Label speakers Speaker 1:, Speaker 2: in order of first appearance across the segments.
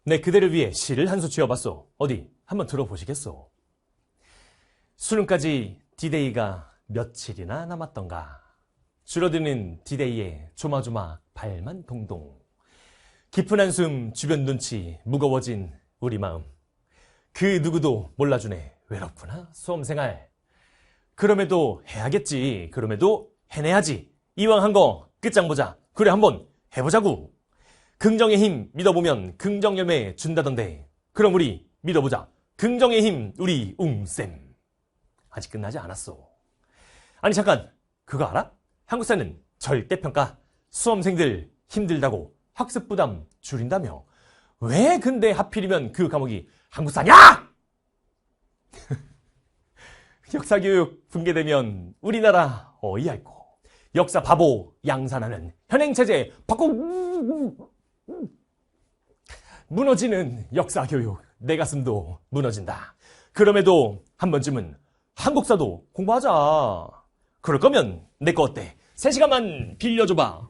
Speaker 1: 내 그대를 위해 시를 한 수 지어봤소. 어디 한번 들어보시겠소. 수능까지 디데이가 며칠이나 남았던가. 줄어드는 디데이에 조마조마 발만 동동. 깊은 한숨 주변 눈치 무거워진 우리 마음. 그 누구도 몰라주네 외롭구나 수험생활. 그럼에도 해야겠지. 그럼에도 해내야지. 이왕 한 거 끝장 보자. 그래 한번 해보자구. 긍정의 힘 믿어보면 긍정 열매 준다던데. 그럼 우리 믿어보자. 긍정의 힘 우리 웅쌤. 아직 끝나지 않았어. 아니 잠깐 그거 알아? 한국사는 절대평가. 수험생들 힘들다고 학습 부담 줄인다며. 왜 근데 하필이면 그 과목이 한국사냐? 역사교육 붕괴되면 우리나라 어이할꼬. 역사 바보 양산하는 현행체제 바꿔. 무너지는 역사교육. 내 가슴도 무너진다. 그럼에도 한 번쯤은 한국사도 공부하자. 그럴 거면 내 거 어때? 3시간만 빌려줘봐.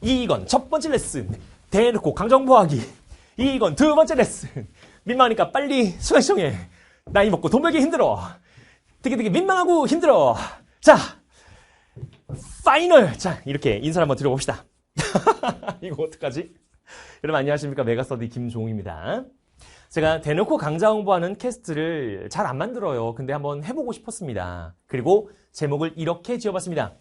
Speaker 1: 이건 첫 번째 레슨. 대놓고 강정보하기. 이건 두 번째 레슨. 민망하니까 빨리 수강 신청해. 나이 먹고 돈 벌기 힘들어. 되게 민망하고 힘들어. 자, 파이널. 자, 이렇게 인사를 한번 드려봅시다. 이거 어떡하지? 여러분 안녕하십니까. 메가스터디 김종우입니다. 제가 대놓고 강좌 홍보하는 캐스트를 잘 안 만들어요. 근데 한번 해보고 싶었습니다. 그리고 제목을 이렇게 지어봤습니다.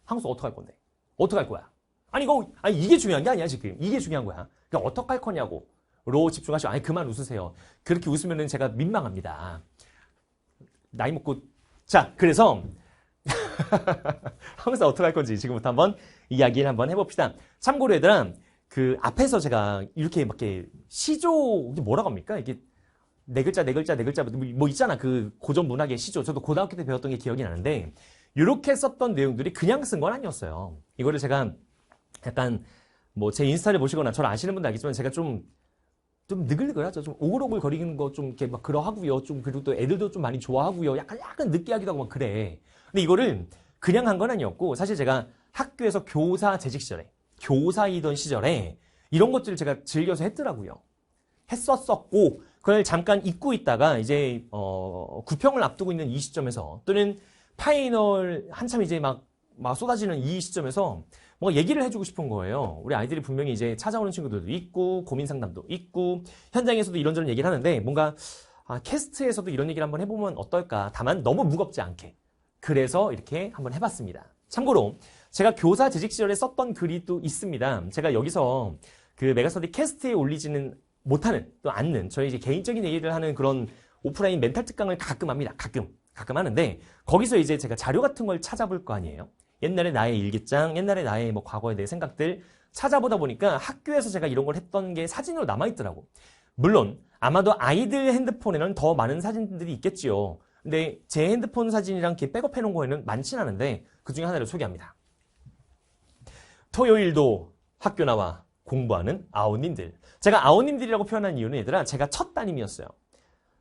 Speaker 1: 한국사 어떡할 건데? 어떡할 거야? 아니 이게 중요한 게 아니야 지금. 이게 중요한 거야. 그냥 어떡할 거냐고 로 집중하시고. 아니 그만 웃으세요. 그렇게 웃으면은 제가 민망합니다. 나이 먹고. 자, 그래서 한국사 어떡할 건지 지금부터 한번 이야기를 한번 해봅시다. 참고로 얘들아, 그 앞에서 제가 이렇게 막 시조, 이게 뭐라고 합니까? 이게 네 글자 뭐 있잖아. 그 고전 문학의 시조. 저도 고등학교 때 배웠던 게 기억이 나는데 이렇게 썼던 내용들이 그냥 쓴 건 아니었어요. 이거를 제가 약간 뭐 제 인스타를 보시거나 저를 아시는 분들 알겠지만 제가 좀 느글느글하죠. 좀 오글오글 거리는 거 좀 이렇게 막 그러하고요. 좀 그리고 또 애들도 좀 많이 좋아하고요. 약간 느끼하기도 하고 막 그래. 근데 이거를 그냥 한 건 아니었고 사실 제가 학교에서 교사 재직 시절에 교사이던 시절에 이런 것들을 제가 즐겨서 했더라고요. 했었었고 그걸 잠깐 잊고 있다가 이제 구평을 앞두고 있는 이 시점에서 또는 파이널 한참 이제 막 쏟아지는 이 시점에서 뭔가 얘기를 해주고 싶은 거예요. 우리 아이들이 분명히 이제 찾아오는 친구들도 있고 고민 상담도 있고 현장에서도 이런저런 얘기를 하는데 뭔가 캐스트에서도 이런 얘기를 한번 해보면 어떨까. 다만 너무 무겁지 않게. 그래서 이렇게 한번 해봤습니다. 참고로 제가 교사 재직 시절에 썼던 글이 또 있습니다. 제가 여기서 그 메가스터디 캐스트에 올리지는 못하는 또 않는 저희 이제 개인적인 얘기를 하는 그런 오프라인 멘탈 특강을 가끔 합니다. 가끔 하는데 거기서 이제 제가 자료 같은 걸 찾아볼 거 아니에요. 옛날에 나의 일기장, 옛날에 나의 뭐 과거에 대해 생각들 찾아보다 보니까 학교에서 제가 이런 걸 했던 게 사진으로 남아있더라고. 물론 아마도 아이들 핸드폰에는 더 많은 사진들이 있겠지요. 근데 제 핸드폰 사진이랑 이렇게 백업해 놓은 거에는 많진 않은데 그 중에 하나를 소개합니다. 토요일도 학교 나와 공부하는 아오님들. 제가 아오님들이라고 표현한 이유는 얘들아 제가 첫 담임이었어요.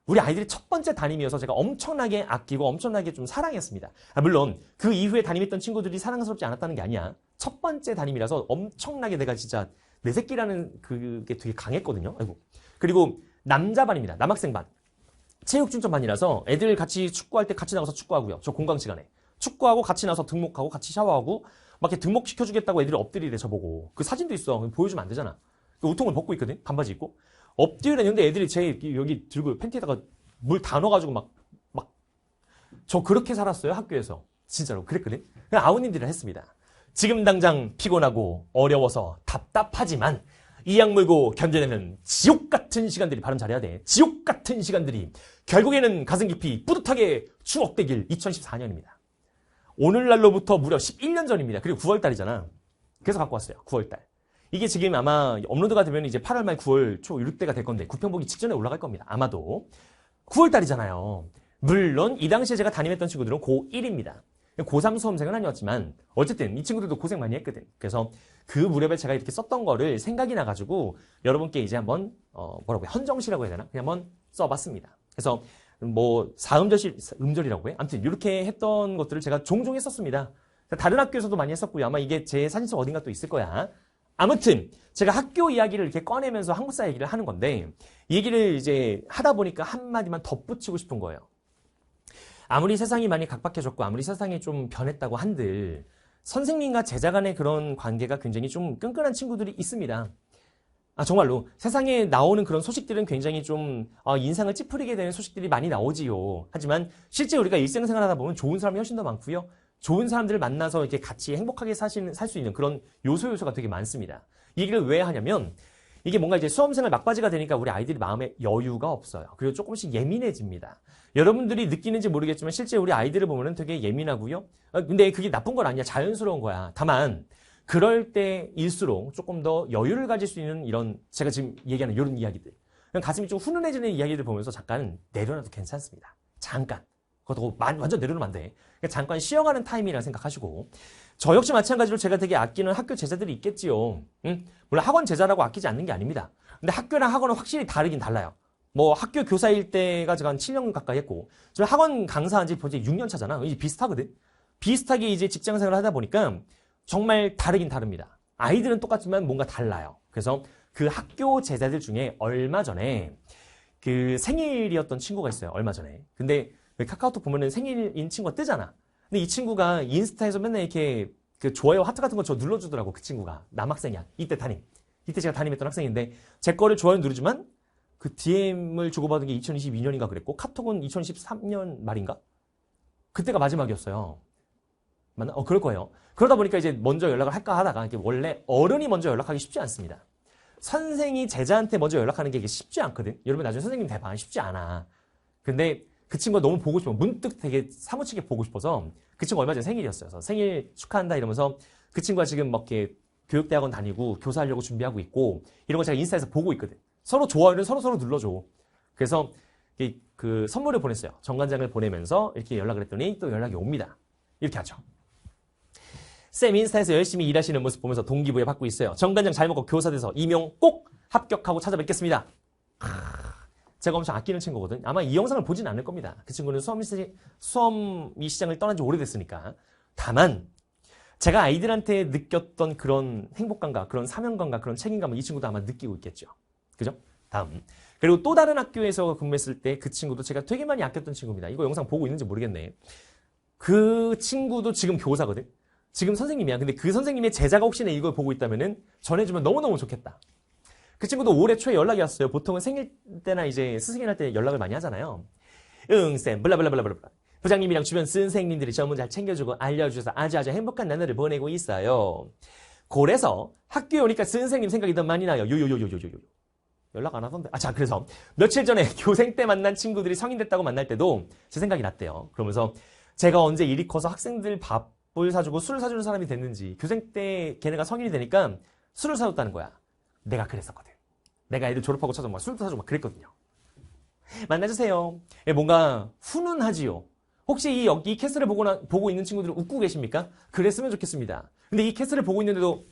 Speaker 1: 우리 아이들이 첫 번째 담임이어서 제가 엄청나게 아끼고 엄청나게 좀 사랑했습니다. 물론 그 이후에 담임했던 친구들이 사랑스럽지 않았다는 게 아니야. 첫 번째 담임이라서 엄청나게 내가 진짜 내 새끼라는 그게 되게 강했거든요. 아이고. 그리고 남자반입니다. 남학생반. 체육준천반이라서 애들 같이 축구할 때 같이 나가서 축구하고요. 저 공강 시간에. 축구하고 같이 나서 등목하고 같이 샤워하고 막 이렇게 등목시켜주겠다고 애들이 엎드리래 저보고. 그 사진도 있어. 보여주면 안 되잖아. 그 우통을 벗고 있거든. 반바지 입고. 엎드리는데 애들이 제 여기 들고 팬티에다가 물 다 넣어가지고 막 저 그렇게 살았어요. 학교에서. 진짜로 그랬거든. 그냥 아우님들이랑 했습니다. 지금 당장 피곤하고 어려워서 답답하지만 이 약 물고 견뎌내는 지옥 같은 시간들이 발음 잘해야 돼. 지옥 같은 시간들이 결국에는 가슴 깊이 뿌듯하게 추억되길. 2014년입니다. 오늘날로부터 무려 11년 전입니다. 그리고 9월달이잖아. 그래서 갖고 왔어요. 9월달. 이게 지금 아마 업로드가 되면 이제 8월 말 9월 초 이때가 될 건데 구평 보기 직전에 올라갈 겁니다. 아마도. 9월달이잖아요. 물론 이 당시에 제가 담임했던 친구들은 고1입니다. 고3 수험생은 아니었지만 어쨌든 이 친구들도 고생 많이 했거든. 그래서 그 무렵에 제가 이렇게 썼던 거를 생각이 나가지고 여러분께 이제 한번 헌정시라고 해야 되나? 그냥 한번 써봤습니다. 그래서 뭐 사음절이라고 해? 아무튼 이렇게 했던 것들을 제가 종종 했었습니다. 다른 학교에서도 많이 했었고요. 아마 이게 제 사진 속 어딘가 또 있을 거야. 아무튼 제가 학교 이야기를 이렇게 꺼내면서 한국사 얘기를 하는 건데 이 얘기를 이제 하다 보니까 한마디만 덧붙이고 싶은 거예요. 아무리 세상이 많이 각박해졌고 아무리 세상이 좀 변했다고 한들 선생님과 제자 간의 그런 관계가 굉장히 좀 끈끈한 친구들이 있습니다. 정말로 세상에 나오는 그런 소식들은 굉장히 좀 인상을 찌푸리게 되는 소식들이 많이 나오지요. 하지만 실제 우리가 일생생활 하다 보면 좋은 사람이 훨씬 더 많고요. 좋은 사람들을 만나서 이렇게 같이 행복하게 살 수 있는 그런 요소가 되게 많습니다. 이 얘기를 왜 하냐면 이게 뭔가 이제 수험생활 막바지가 되니까 우리 아이들이 마음에 여유가 없어요. 그리고 조금씩 예민해집니다. 여러분들이 느끼는지 모르겠지만 실제 우리 아이들을 보면은 되게 예민하고요. 근데 그게 나쁜 건 아니야. 자연스러운 거야. 다만 그럴 때일수록 조금 더 여유를 가질 수 있는 이런 제가 지금 얘기하는 이런 이야기들. 그냥 가슴이 좀 훈훈해지는 이야기를 보면서 잠깐 내려놔도 괜찮습니다. 잠깐. 그것도 완전 내려놓으면 안 돼. 잠깐 쉬어가는 타임이라 생각하시고 저 역시 마찬가지로 제가 되게 아끼는 학교 제자들이 있겠지요. 물론 학원 제자라고 아끼지 않는 게 아닙니다. 근데 학교랑 학원은 확실히 다르긴 달라요. 뭐 학교 교사일 때가 제가 한 7년 가까이 했고 저 학원 강사한 지 벌써 6년 차잖아. 이제 비슷하거든. 비슷하게 이제 직장 생활을 하다 보니까 정말 다르긴 다릅니다. 아이들은 똑같지만 뭔가 달라요. 그래서 그 학교 제자들 중에 얼마 전에 그 생일이었던 친구가 있어요. 얼마 전에. 근데 카카오톡 보면은 생일인 친구가 뜨잖아. 근데 이 친구가 인스타에서 맨날 이렇게 그 좋아요 하트 같은 거 저 눌러주더라고. 그 친구가. 남학생이야. 이때 제가 담임했던 학생인데 제 거를 좋아요 누르지만 그 DM을 주고받은 게 2022년인가 그랬고 카톡은 2013년 말인가? 그때가 마지막이었어요. 맞나? 그럴 거예요. 그러다 보니까 이제 먼저 연락을 할까 하다가 이게 원래 어른이 먼저 연락하기 쉽지 않습니다. 선생이 제자한테 먼저 연락하는 게 이게 쉽지 않거든. 여러분 나중에 선생님 대박 쉽지 않아. 근데 그 친구가 너무 보고 싶어. 문득 되게 사무치게 보고 싶어서 그 친구 얼마 전에 생일이었어요. 그래서 생일 축하한다 이러면서 그 친구가 지금 막 이렇게 교육대학원 다니고 교사하려고 준비하고 있고 이런 거 제가 인스타에서 보고 있거든. 서로 좋아요를 서로 눌러줘. 그래서 그 선물을 보냈어요. 정관장을 보내면서 이렇게 연락을 했더니 또 연락이 옵니다. 이렇게 하죠. 쌤 인스타에서 열심히 일하시는 모습 보면서 동기부여 받고 있어요. 정관장 잘 먹고 교사 돼서 임용 꼭 합격하고 찾아뵙겠습니다. 제가 엄청 아끼는 친구거든. 아마 이 영상을 보진 않을 겁니다. 그 친구는 수험이 시장을 떠난 지 오래됐으니까. 다만 제가 아이들한테 느꼈던 그런 행복감과 그런 사명감과 그런 책임감을 이 친구도 아마 느끼고 있겠죠. 그죠? 다음. 그리고 또 다른 학교에서 근무했을 때 그 친구도 제가 되게 많이 아꼈던 친구입니다. 이거 영상 보고 있는지 모르겠네. 그 친구도 지금 교사거든. 지금 선생님이야. 근데 그 선생님의 제자가 혹시나 이걸 보고 있다면은 전해주면 너무너무 좋겠다. 그 친구도 올해 초에 연락이 왔어요. 보통은 생일 때나 이제 스승이 날 때 연락을 많이 하잖아요. 쌤, 블라블라블라블라. 부장님이랑 주변 선생님들이 전문 잘 챙겨주고 알려주셔서 아주 행복한 나날을 보내고 있어요. 그래서 학교에 오니까 선생님 생각이 더 많이 나요. 요요요요요요. 연락 안 하던데. 자, 그래서 며칠 전에 교생 때 만난 친구들이 성인 됐다고 만날 때도 제 생각이 났대요. 그러면서 제가 언제 일이 커서 학생들 밥을 사주고 술을 사주는 사람이 됐는지 교생 때 걔네가 성인이 되니까 술을 사줬다는 거야. 내가 그랬었거든. 내가 애들 졸업하고 찾아서 막 술도 사주고 막 그랬거든요. 만나주세요. 뭔가 훈훈하지요. 혹시 이 캐스를 보고 있는 친구들은 웃고 계십니까? 그랬으면 좋겠습니다. 근데 이 캐스를 보고 있는데도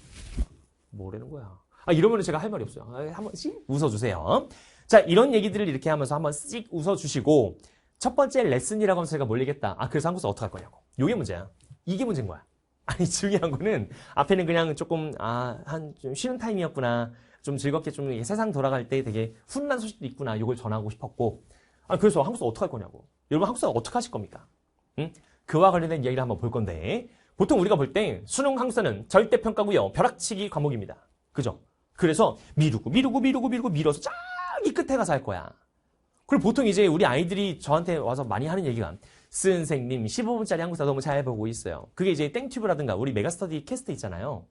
Speaker 1: 뭐라는 거야? 이러면 제가 할 말이 없어요. 한 번씩 웃어주세요. 자, 이런 얘기들을 이렇게 하면서 한번 씩 웃어주시고 첫 번째 레슨이라고 하면서 제가 뭘 얘기했다. 그래서 한국사 어떻게 할 거냐고. 이게 문제야. 이게 문제인 거야. 중요한 거는 앞에는 그냥 조금 좀 쉬는 타임이었구나. 좀 즐겁게 좀 세상 돌아갈 때 되게 훈훈한 소식도 있구나. 이걸 전하고 싶었고. 그래서 한국사 어떻게 할 거냐고. 여러분 한국사 어떻게 하실 겁니까? 응? 그와 관련된 이야기를 한번 볼 건데 보통 우리가 볼 때 수능 한국사는 절대평가고요. 벼락치기 과목입니다. 그죠? 그래서 미루고 밀어서 저기 끝에 가서 할 거야. 그리고 보통 이제 우리 아이들이 저한테 와서 많이 하는 얘기가 선생님 15분짜리 한국사 너무 잘 보고 있어요. 그게 이제 땡튜브라든가 우리 메가스터디 캐스트 있잖아요.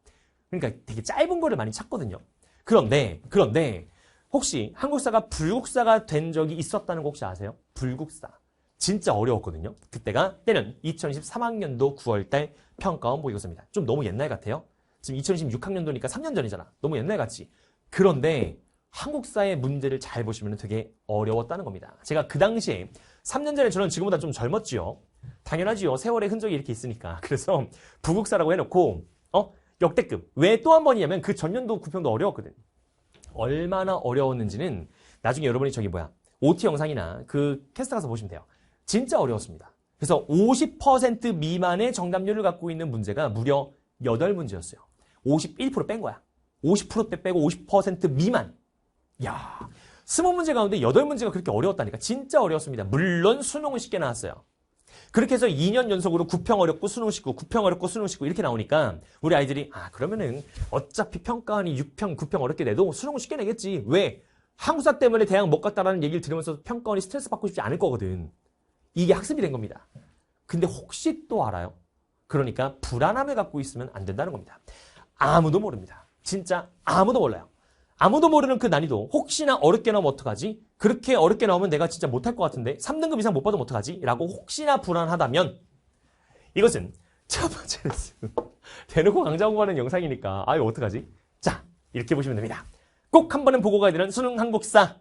Speaker 1: 그러니까 되게 짧은 거를 많이 찾거든요. 그런데 혹시 한국사가 불국사가 된 적이 있었다는 거 혹시 아세요? 불국사. 진짜 어려웠거든요. 때는 2013학년도 9월달 평가원 모의고사입니다. 좀 너무 옛날 같아요. 지금 2016학년도니까 3년 전이잖아. 너무 옛날 같지. 그런데 한국사의 문제를 잘 보시면 되게 어려웠다는 겁니다. 제가 그 당시에 3년 전에 저는 지금보다 좀 젊었지요. 당연하지요. 세월의 흔적이 이렇게 있으니까. 그래서 부국사라고 해놓고 역대급. 왜 또 한 번이냐면 그 전년도 구평도 어려웠거든. 얼마나 어려웠는지는 나중에 여러분이 OT 영상이나 그 캐스트 가서 보시면 돼요. 진짜 어려웠습니다. 그래서 50% 미만의 정답률을 갖고 있는 문제가 무려 8문제였어요. 51% 뺀 거야. 50% 빼고 50% 미만. 야, 20문제 가운데 8문제가 그렇게 어려웠다니까. 진짜 어려웠습니다. 물론 수능은 쉽게 나왔어요. 그렇게 해서 2년 연속으로 9평 어렵고 수능 쉽고 9평 어렵고 수능 쉽고 이렇게 나오니까 우리 아이들이 그러면은 어차피 평가원이 6평, 9평 어렵게 내도 수능은 쉽게 내겠지. 왜? 항우사 때문에 대학 못 갔다라는 얘기를 들으면서 평가원이 스트레스 받고 싶지 않을 거거든. 이게 학습이 된 겁니다. 근데 혹시 또 알아요? 그러니까 불안함을 갖고 있으면 안 된다는 겁니다. 아무도 모릅니다. 진짜 아무도 몰라요. 아무도 모르는 그 난이도. 혹시나 어렵게 나오면 어떡하지? 그렇게 어렵게 나오면 내가 진짜 못할 것 같은데 3등급 이상 못 받으면 어떡하지? 라고 혹시나 불안하다면 이것은 첫 번째 레슨. 대놓고 강좌 공부하는 영상이니까 이거 어떡하지? 자, 이렇게 보시면 됩니다. 꼭 한 번은 보고 가야 되는 수능 한국사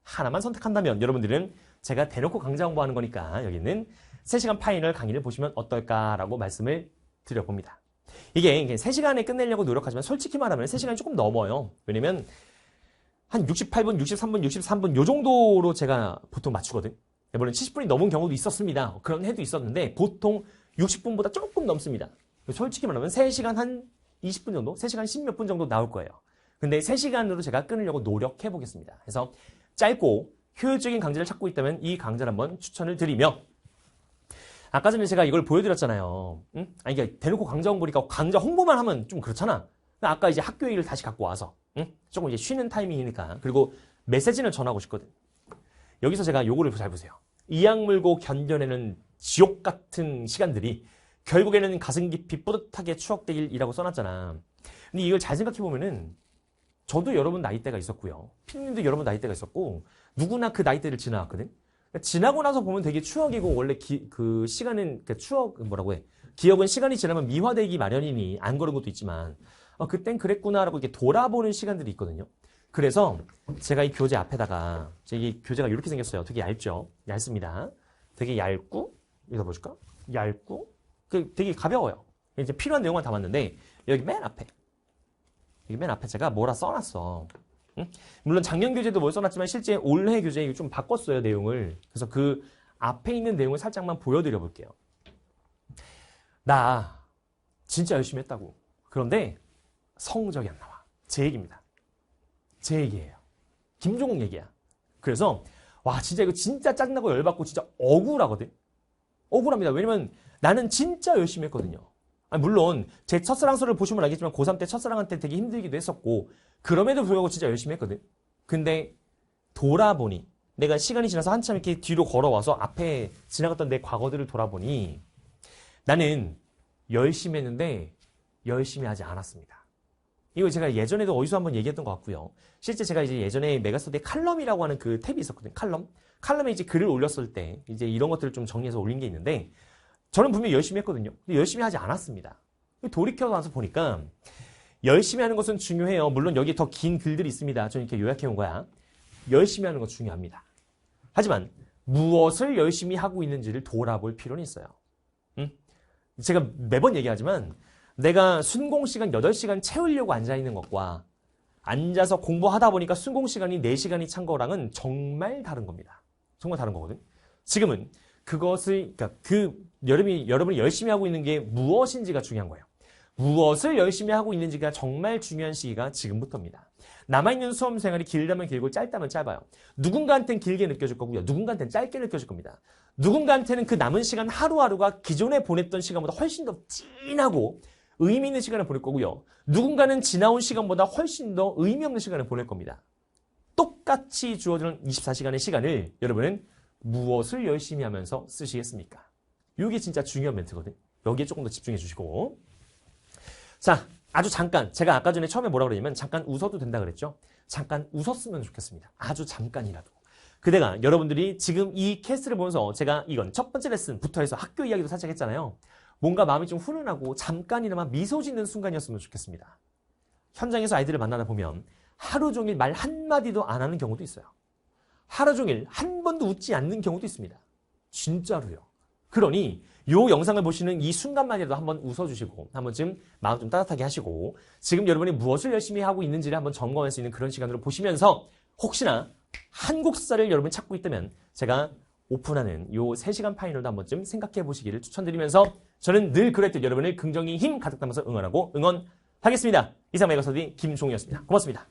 Speaker 1: 하나만 선택한다면 여러분들은 제가 대놓고 강좌 공부하는 거니까 여기는 3시간 파이널 강의를 보시면 어떨까라고 말씀을 드려봅니다. 이게 3시간에 끝내려고 노력하지만 솔직히 말하면 3시간이 조금 넘어요. 왜냐면 한 68분, 63분, 63분 요 정도로 제가 보통 맞추거든. 물론 70분이 넘은 경우도 있었습니다. 그런 해도 있었는데 보통 60분보다 조금 넘습니다. 솔직히 말하면 3시간 한 20분 정도? 3시간 10몇 분 정도 나올 거예요. 근데 3시간으로 제가 끊으려고 노력해 보겠습니다. 그래서 짧고 효율적인 강좌를 찾고 있다면 이 강좌를 한번 추천을 드리며 아까 전에 제가 이걸 보여드렸잖아요. 응? 이게 대놓고 강좌 홍보니까 강좌 홍보만 하면 좀 그렇잖아. 아까 이제 학교 얘기를 다시 갖고 와서 조금 이제 쉬는 타이밍이니까 그리고 메시지는 전하고 싶거든. 여기서 제가 요거를 잘 보세요. 이악 물고 견뎌내는 지옥 같은 시간들이 결국에는 가슴 깊이 뿌듯하게 추억되길이라고 써놨잖아. 근데 이걸 잘 생각해 보면은 저도 여러분 나이대가 있었고요. 피디님도 여러분 나이대가 있었고 누구나 그 나이대를 지나왔거든. 지나고 나서 보면 되게 추억이고 원래 그 시간은 추억 뭐라고 해 기억은 시간이 지나면 미화되기 마련이니 안 그런 것도 있지만 그땐 그랬구나라고 이렇게 돌아보는 시간들이 있거든요. 그래서 제가 이 교재 앞에다가 이 교재가 이렇게 생겼어요. 되게 얇죠? 얇습니다. 되게 얇고 여기다 보여줄까? 얇고 되게 가벼워요. 이제 필요한 내용만 담았는데 여기 맨 앞에 제가 뭐라 써놨어. 응? 물론 작년 교재도 뭘 써놨지만 실제 올해 교재 좀 바꿨어요, 내용을. 그래서 그 앞에 있는 내용을 살짝만 보여드려 볼게요. 나 진짜 열심히 했다고. 그런데 성적이 안 나와. 제 얘기입니다. 제 얘기예요. 김종국 얘기야. 그래서 와 진짜 이거 진짜 짜증나고 열받고 진짜 억울하거든. 억울합니다. 왜냐면 나는 진짜 열심히 했거든요. 물론 제 첫사랑서를 보시면 알겠지만 고3 때 첫사랑한테 되게 힘들기도 했었고 그럼에도 불구하고 진짜 열심히 했거든. 근데 돌아보니 내가 시간이 지나서 한참 이렇게 뒤로 걸어와서 앞에 지나갔던 내 과거들을 돌아보니 나는 열심히 했는데 열심히 하지 않았습니다. 이거 제가 예전에도 어디서 한번 얘기했던 것 같고요. 실제 제가 이제 예전에 메가스터디에 칼럼이라고 하는 그 탭이 있었거든요. 칼럼에 이제 글을 올렸을 때 이제 이런 것들을 좀 정리해서 올린 게 있는데 저는 분명히 열심히 했거든요. 근데 열심히 하지 않았습니다. 돌이켜 나서 보니까 열심히 하는 것은 중요해요. 물론 여기 더 긴 글들이 있습니다. 저는 이렇게 요약해 온 거야. 열심히 하는 거 중요합니다. 하지만 무엇을 열심히 하고 있는지를 돌아볼 필요는 있어요. 제가 매번 얘기하지만 내가 순공 시간 8시간 채우려고 앉아있는 것과 앉아서 공부하다 보니까 순공 시간이 4시간이 찬 거랑은 정말 다른 겁니다. 정말 다른 거거든. 지금은 그것을 여러분이 열심히 하고 있는 게 무엇인지가 중요한 거예요. 무엇을 열심히 하고 있는지가 정말 중요한 시기가 지금부터입니다. 남아있는 수험 생활이 길다면 길고 짧다면 짧아요. 누군가한테는 길게 느껴질 거고요. 누군가한테는 짧게 느껴질 겁니다. 누군가한테는 그 남은 시간 하루하루가 기존에 보냈던 시간보다 훨씬 더 진하고 의미 있는 시간을 보낼 거고요. 누군가는 지나온 시간보다 훨씬 더 의미 없는 시간을 보낼 겁니다. 똑같이 주어지는 24시간의 시간을 여러분은 무엇을 열심히 하면서 쓰시겠습니까? 이게 진짜 중요한 멘트거든. 여기에 조금 더 집중해 주시고. 자, 아주 잠깐. 제가 아까 전에 처음에 뭐라고 그랬냐면 잠깐 웃어도 된다 그랬죠? 잠깐 웃었으면 좋겠습니다. 아주 잠깐이라도. 그대가 여러분들이 지금 이 캐스트를 보면서 제가 이건 첫 번째 레슨부터 해서 학교 이야기도 살짝 했잖아요. 뭔가 마음이 좀 훈훈하고 잠깐이나마 미소 짓는 순간이었으면 좋겠습니다. 현장에서 아이들을 만나다 보면 하루 종일 말 한마디도 안 하는 경우도 있어요. 하루 종일 한 번도 웃지 않는 경우도 있습니다. 진짜로요. 그러니 이 영상을 보시는 이 순간만이라도 한번 웃어주시고 한 번쯤 마음 좀 따뜻하게 하시고 지금 여러분이 무엇을 열심히 하고 있는지를 한번 점검할 수 있는 그런 시간으로 보시면서 혹시나 한국사를 여러분이 찾고 있다면 제가 오픈하는 요 3시간 파이널도 한 번쯤 생각해 보시기를 추천드리면서 저는 늘 그랬듯 여러분을 긍정의 힘 가득 담아서 응원하고 응원하겠습니다. 이상 메가서디 김종우였습니다. 고맙습니다.